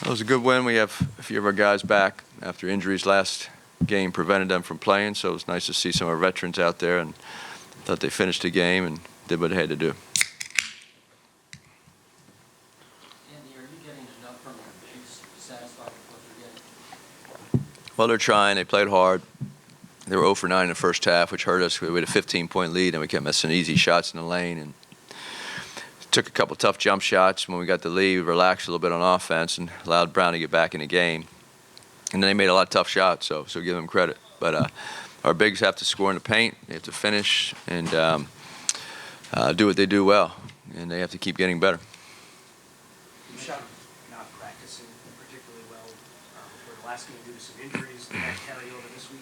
It was a good win. We have a few of our guys back after injuries last game prevented them from playing, so it was nice to see some of our veterans out there, and thought they finished the game and did what they had to do. Andy, are you getting enough from your bigs to satisfy with what you're getting? Well, they're trying. They played hard. They were 0 for 9 in the first half, which hurt us. We had a 15-point lead, and we kept missing easy shots in the lane. And took a couple tough jump shots. When we got the lead, we relaxed a little bit on offense and allowed Brown to get back in the game. And then they made a lot of tough shots, so give them credit. But our bigs have to score in the paint. They have to finish and do what they do well, and they have to keep getting better. You shot not practicing particularly well before the last game due to some injuries. Did that carry over this week?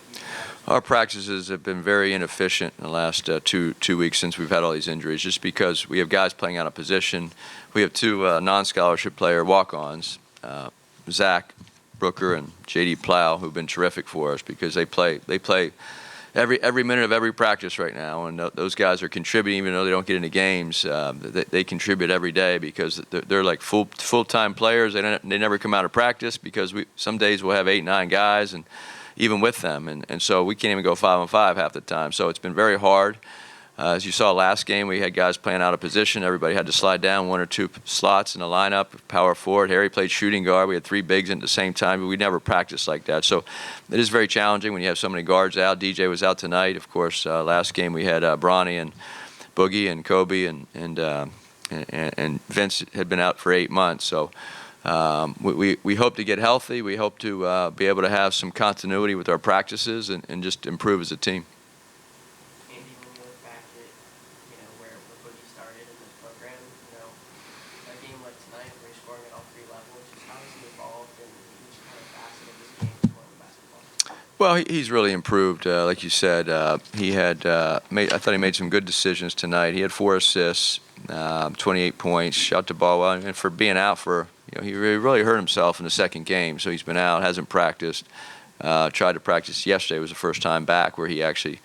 Our practices have been very inefficient in the last two weeks since we've had all these injuries, just because we have guys playing out of position. We have two non-scholarship player walk-ons, Zach Brooker and J.D. Plow, who've been terrific for us because they play every minute of every practice right now, and those guys are contributing even though they don't get into games. They contribute every day because they're like full-time players. They never come out of practice because some days we'll have 8, 9 guys, and even with them, and so we can't even go 5-on-5 half the time. So it's been very hard. As you saw last game, we had guys playing out of position. Everybody had to slide down 1 or 2 slots in the lineup, power forward. Harry played shooting guard. We had 3 bigs in at the same time, but we never practiced like that. So it is very challenging when you have so many guards out. DJ was out tonight. Of course, last game we had Bronny and Boogie and Kobe and Vince had been out for 8 months. So we hope to get healthy. We hope to be able to have some continuity with our practices and just improve as a team. Started in this program, a game like tonight where you're scoring at all 3 levels, just how has he evolved and which kind of facet of this game is more than basketball? Well, he's really improved. Like you said, I thought he made some good decisions tonight. He had 4 assists, 28 points, shot the ball well, and for being out he really hurt himself in the second game, so he's been out, hasn't practiced. Tried to practice yesterday. It was the first time back where he actually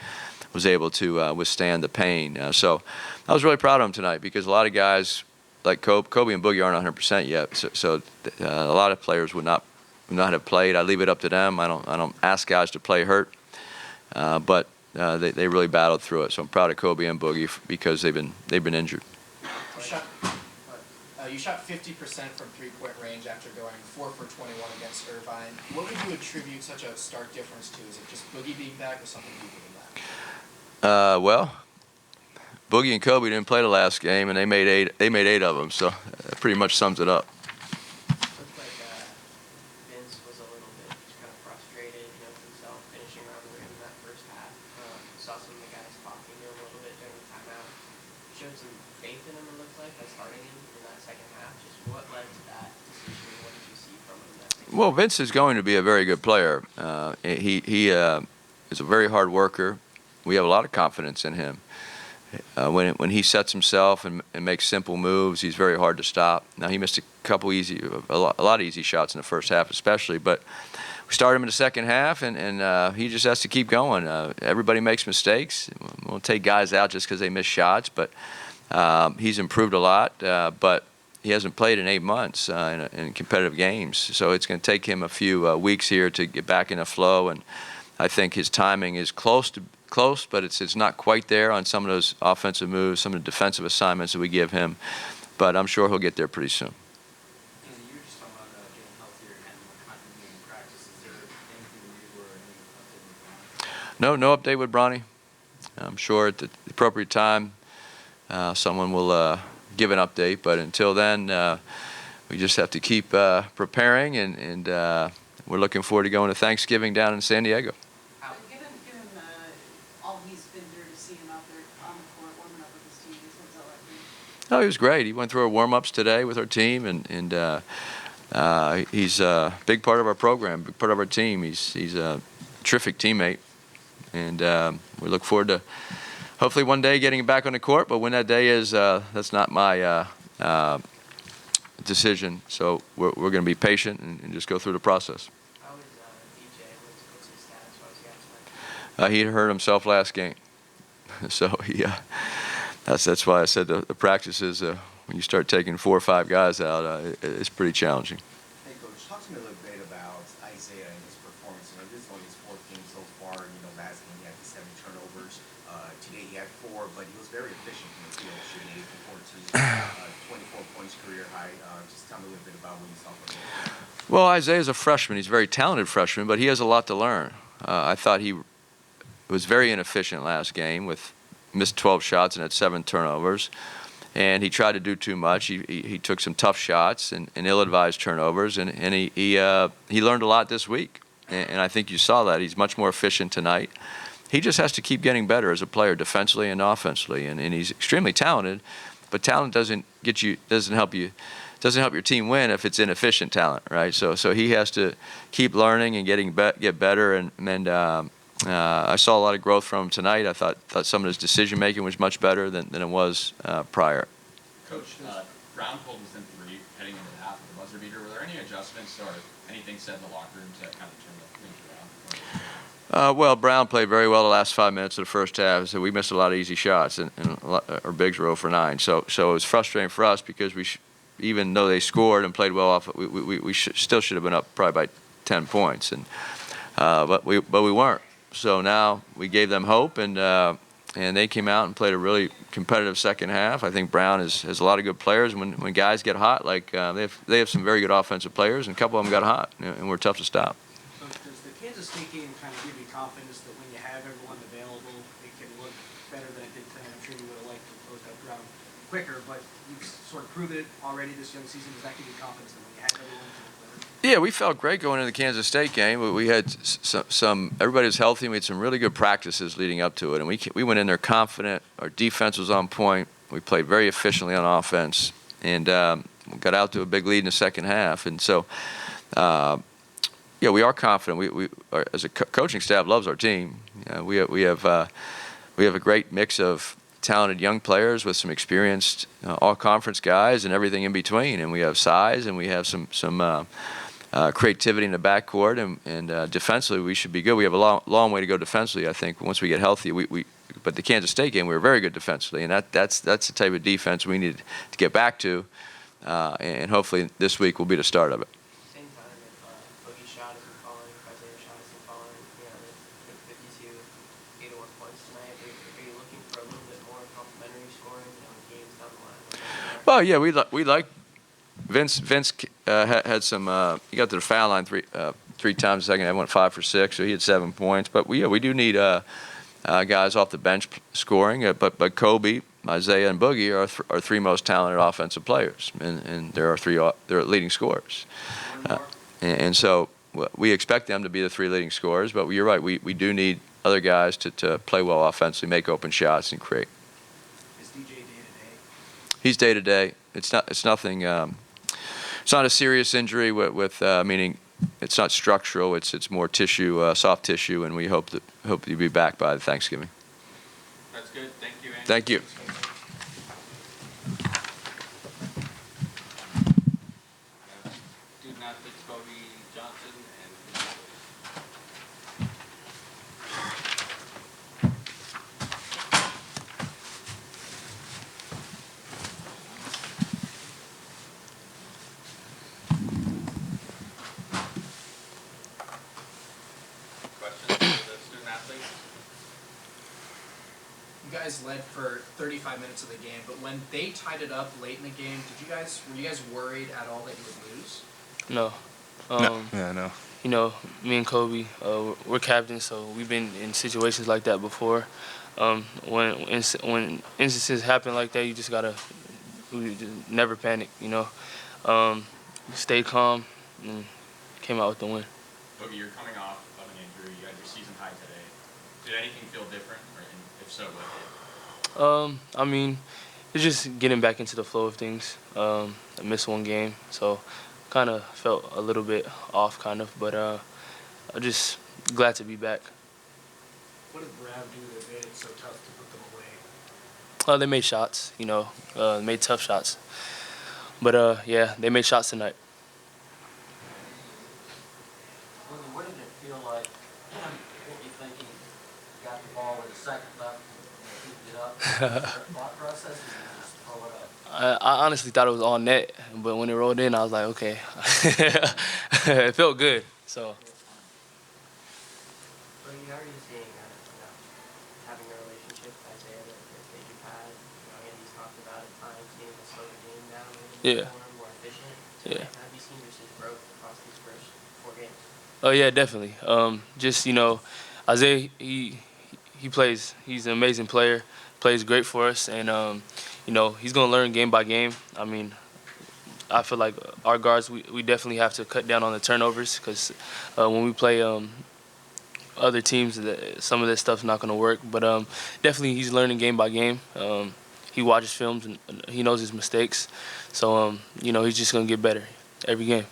was able to withstand the pain. So I was really proud of him tonight because a lot of guys like Kobe and Boogie aren't 100% yet. So a lot of players would not have played. I leave it up to them. I don't ask guys to play hurt, but they really battled through it. So I'm proud of Kobe and Boogie because they've been injured. You shot 50% from three-point range after going 4 for 21 against Irvine. What would you attribute such a stark difference to? Is it just Boogie being back or something deeper than that? Well, Boogie and Kobe didn't play the last game, and they made 8 of them, so that pretty much sums it up. Looked like Vince was a little bit just kind of frustrated, himself finishing around the rim in that first half. Saw some of the guys talking to him a little bit during the timeout. Showed some faith in him, it looked like, by starting him in that second half. Just what led to that decision? What did you see from him in that second half? Well, Vince is going to be a very good player. He is a very hard worker. We have a lot of confidence in him. When he sets himself and makes simple moves, he's very hard to stop. Now, he missed a lot of easy shots in the first half especially, but we started him in the second half, and he just has to keep going. Everybody makes mistakes. We'll take guys out just because they miss shots, but he's improved a lot, but he hasn't played in 8 months in competitive games, so it's going to take him a few weeks here to get back in the flow, and I think his timing is close, but it's not quite there on some of those offensive moves, some of the defensive assignments that we give him. But I'm sure he'll get there pretty soon. Andy, you were just talking about getting healthier and having more continuity in practice. Is there anything new or any update with Bronny? No update with Bronny. I'm sure at the appropriate time someone will give an update. But until then, we just have to keep preparing, and we're looking forward to going to Thanksgiving down in San Diego. Given all he's been through, to see him out there on the court warming up with his team, what's that like for you? No, he was great. He went through our warm-ups today with our team, and he's a big part of our program, big part of our team. He's a terrific teammate, and we look forward to hopefully one day getting him back on the court. But when that day is, that's not my decision. So we're going to be patient and just go through the process. How is DJ? What's his status? What's he got tonight? He hurt himself last game, so that's why I said the practices when you start taking 4 or 5 guys out, it's pretty challenging. Hey, Coach, to me a little bit about Isaiah and his performance. You know, this is only his fourth game so far. You know, last game he had 7 turnovers. Today he had 4, but he was very efficient in the field, shooting 8 for 14, 24 points career high. Just tell me a little bit about what you saw from him. Well, Isaiah's a freshman. He's a very talented freshman, but he has a lot to learn. I thought he was very inefficient last game with missed 12 shots and had 7 turnovers. And he tried to do too much. He took some tough shots and ill-advised turnovers, and he learned a lot this week. And I think you saw that. He's much more efficient tonight. He just has to keep getting better as a player, defensively and offensively. And he's extremely talented, but talent doesn't help your team win if it's inefficient talent, right? So he has to keep learning and get better. And I saw a lot of growth from him tonight. I thought some of his decision making was much better than it was prior. Coach, Brown pulled within 3 heading into the half of the buzzer beater. Were there any adjustments or anything said in the locker room to kind of turn the things around? Well, Brown played very well the last 5 minutes of the first half. So we missed a lot of easy shots, and our bigs were 0 for 9. So it was frustrating for us because even though they scored and played well off, we still should have been up probably by 10 points, but we weren't. So now we gave them hope, and they came out and played a really competitive second half. I think Brown has a lot of good players. When guys get hot, like they have some very good offensive players, and a couple of them got hot, and we're tough to stop. So does the Kansas State game kind of give you confidence that when you have everyone available, it can look better than it did tonight? I'm sure you would have liked to close that ground quicker, but you've sort of proven it already this young season. Does that give you confidence that when you have everyone to the player? Yeah, we felt great going into the Kansas State game. We had everybody was healthy. We had some really good practices leading up to it, and we went in there confident. Our defense was on point. We played very efficiently on offense, and got out to a big lead in the second half. And so, we are confident. We as a coaching staff loves our team. We have a great mix of talented young players with some experienced all-conference guys and everything in between. And we have size, and we have some creativity in the backcourt, and defensively we should be good. We have a long way to go defensively, I think, once we get healthy. But the Kansas State game, we were very good defensively, and that's the type of defense we need to get back to, and hopefully this week will be the start of it. Same time, if Boogie's shot isn't falling, if Isaiah's shot isn't falling, they took 52, 8 or 1 points tonight. Are you looking for a little bit more complimentary scoring, games down the line? Well, yeah, we like Vince had some. He got to the foul line three times a second. I went 5 for 6, so he had 7 points. But we do need guys off the bench scoring. But Kobe, Isaiah, and Boogie are our 3 most talented offensive players, and they're they're leading scorers. And so we expect them to be the 3 leading scorers. But you're right. We do need other guys to play well offensively, make open shots, and create. Is DJ day-to-day? He's day to day. It's nothing. It's not a serious injury with meaning it's not structural. It's more tissue, soft tissue, and we hope to be back by Thanksgiving. That's good. Thank you, Andy. Thank you. Student athletes Boogie Johnson and questions for the student athletes? You guys led for 35 minutes of the game, but when they tied it up late in the game, were you guys worried at all that you would lose? No. No. You know, me and Kobe, we're captains, so we've been in situations like that before. When instances happen like that, you just gotta never panic. Stay calm and came out with the win. Boogie, you're coming off of an injury. You had your season high today. Did anything feel different, or if so, what did? I mean, it's just getting back into the flow of things. I missed 1 game, so kind of felt a little bit off, but I'm just glad to be back. What did Brown do that made it so tough to put them away? They made shots, made tough shots. But, yeah, they made shots tonight. What did it feel like? What you thinking? Got the ball with a second left, and it up. Thought process, or you just throw it up? I honestly thought it was all net, but when it rolled in, I was like, okay. it felt good. So. Boogie, how are you seeing having a relationship with Isaiah that you've had? Andy's talked about at times being able to slow the game down, Yeah. more efficient. Yeah. How have you seen just his growth across these first 4 games? Oh yeah, definitely. Just Isaiah, he plays. He's an amazing player. Plays great for us, and he's gonna learn game by game. I mean, I feel like our guards, we definitely have to cut down on the turnovers because when we play other teams, some of this stuff's not gonna work. But definitely, he's learning game by game. He watches films and he knows his mistakes, so he's just gonna get better every game.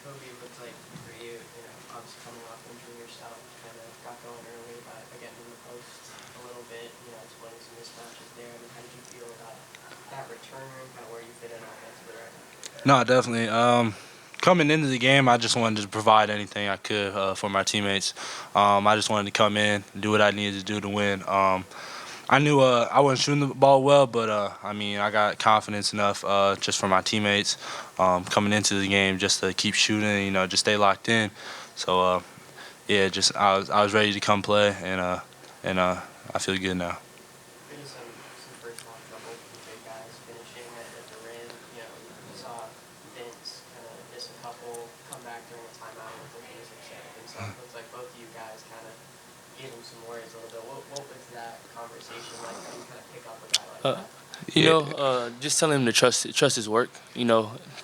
Kobe, it looks like for you, obviously coming off injury yourself, kind of got going early by getting in the post a little bit, exploiting some mismatches there. I mean, how did you feel about that return and kind of where you fit in offensively right now? No, definitely. Coming into the game, I just wanted to provide anything I could for my teammates. I just wanted to come in, do what I needed to do to win. I knew I wasn't shooting the ball well, but I got confidence enough just for my teammates coming into the game just to keep shooting, just stay locked in. So yeah, I was ready to come play, and I feel good now. Been some first half trouble with big guys finishing at the rim. You saw Vince kind of miss a couple, come back during a timeout with the music set. And so it looks like both of you guys kind of gave him some worries a little bit. What was that conversation like? How do you kind of pick up a guy like that? Just telling him to trust his work.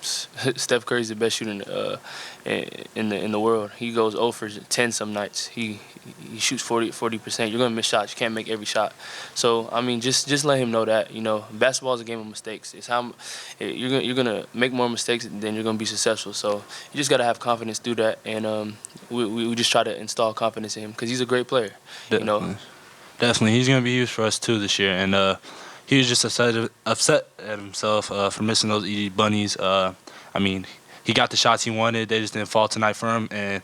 Steph Curry's the best shooter in the world. He goes 0 for 10 some nights. He shoots 40%. You're gonna miss shots. You can't make every shot. So just let him know that basketball is a game of mistakes. It's how you're gonna make more mistakes than you're gonna be successful. So you just gotta have confidence through that, and we just try to install confidence in him because he's a great player. Definitely, he's gonna be huge for us too this year, and he was just upset at himself for missing those easy bunnies. He got the shots he wanted; they just didn't fall tonight for him. And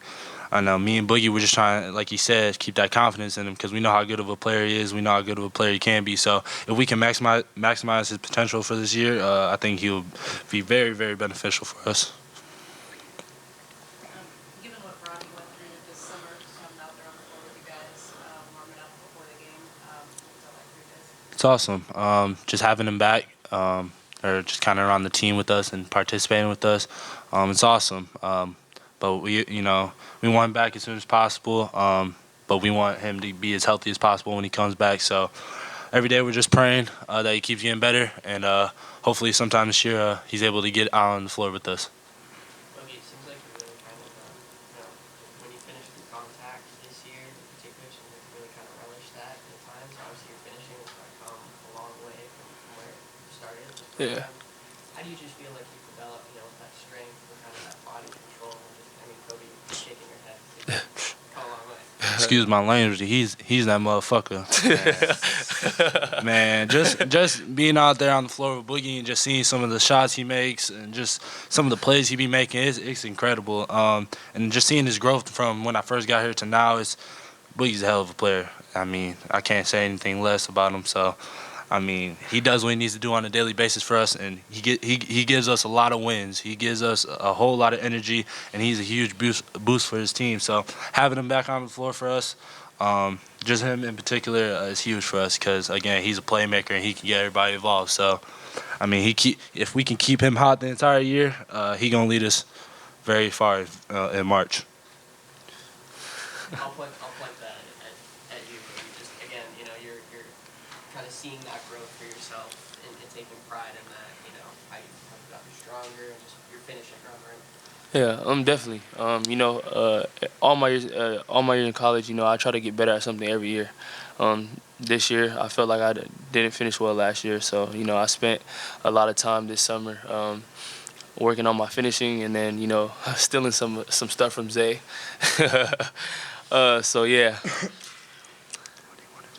I know me and Boogie were just trying, like he said, keep that confidence in him because we know how good of a player he is. We know how good of a player he can be. So if we can maximize his potential for this year, I think he'll be very, very beneficial for us. Given what Ronnie went through this summer, just coming out there on the floor with you guys, warming up before the game, what's that like for you guys? It's awesome. Just having him back, or just kind of around the team with us and participating with us. It's awesome. But we want him back as soon as possible. But we want him to be as healthy as possible when he comes back. So every day we're just praying that he keeps getting better, and hopefully sometime this year he's able to get out on the floor with us. Boogie, it seems like you're really kind of, when you finish through contact this year in particular, it seems like you really kind of relish that at times. Obviously, your finishing has come a long way from where you started. Yeah. How do you just feel like you develop, that strength and kind of that body control? And Kobe, you're shaking your head. It's come a long way. Excuse my language. He's that motherfucker. Man, just being out there on the floor with Boogie and just seeing some of the shots he makes and just some of the plays he be making, it's incredible. And just seeing his growth from when I first got here to now, Boogie's a hell of a player. I can't say anything less about him. So, he does what he needs to do on a daily basis for us, and he gives us a lot of wins. He gives us a whole lot of energy, and he's a huge boost for his team. So having him back on the floor for us, just him in particular, is huge for us because, again, he's a playmaker and he can get everybody involved. So, if we can keep him hot the entire year, he gonna lead us very far in March. I'll point that at you. Just again, you're kind of seeing that growth for yourself and taking pride in that. How you have gotten stronger and just your finishing around the rim. Yeah, definitely. All my years in college, I try to get better at something every year. This year, I felt like I didn't finish well last year, so I spent a lot of time this summer working on my finishing, and then stealing some stuff from Zay. So yeah.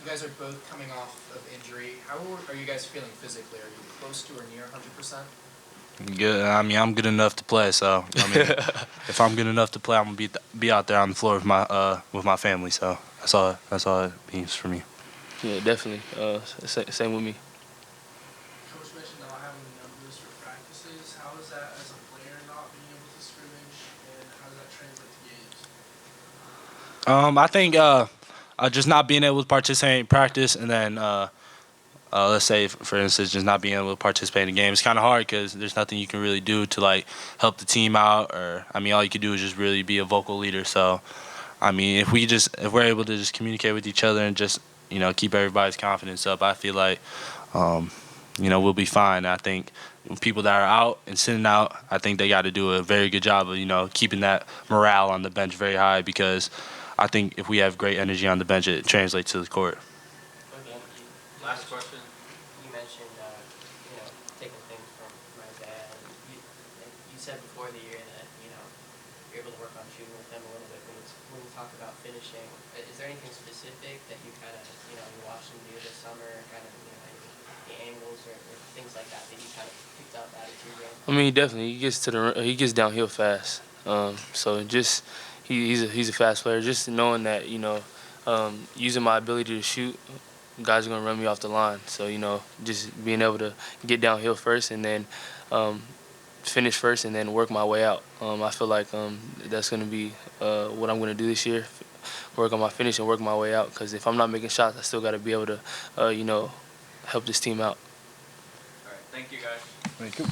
You guys are both coming off of injury. How are you guys feeling physically? Are you close to or near 100%? Good. I'm good enough to play. So if I'm good enough to play, I'm gonna be out there on the floor with my family. So that's all it means for me. Yeah, definitely. Same with me. Coach mentioned having the numbers for practices. How is that as a player not being able to scrimmage, and how does that translate to games? I think just not being able to participate in practice, and then let's say, for instance, just not being able to participate in the game. It's kind of hard because there's nothing you can really do to like help the team out, or I mean, all you can do is just really be a vocal leader. So, I mean, if we're able to just communicate with each other and just keep everybody's confidence up, I feel like we'll be fine. I think people that are out and sitting out, I think they got to do a very good job of keeping that morale on the bench very high, because I think if we have great energy on the bench, it translates to the court. Last question. You mentioned, taking things from Isaiah. And you said before the year that, you're able to work on shooting with him a little bit. When you talk about finishing, is there anything specific that you kind of, you watched him do this summer, kind of, the angles or things like that you kind of picked up out of your game? I mean, definitely he gets downhill fast. So just he's a fast player. Just knowing that using my ability to shoot, guys are gonna run me off the line. So just being able to get downhill first and then finish first and then work my way out. I feel like that's gonna be what I'm gonna do this year. Work on my finish and work my way out. Because if I'm not making shots, I still got to be able to help this team out. All right, thank you guys. Thank you.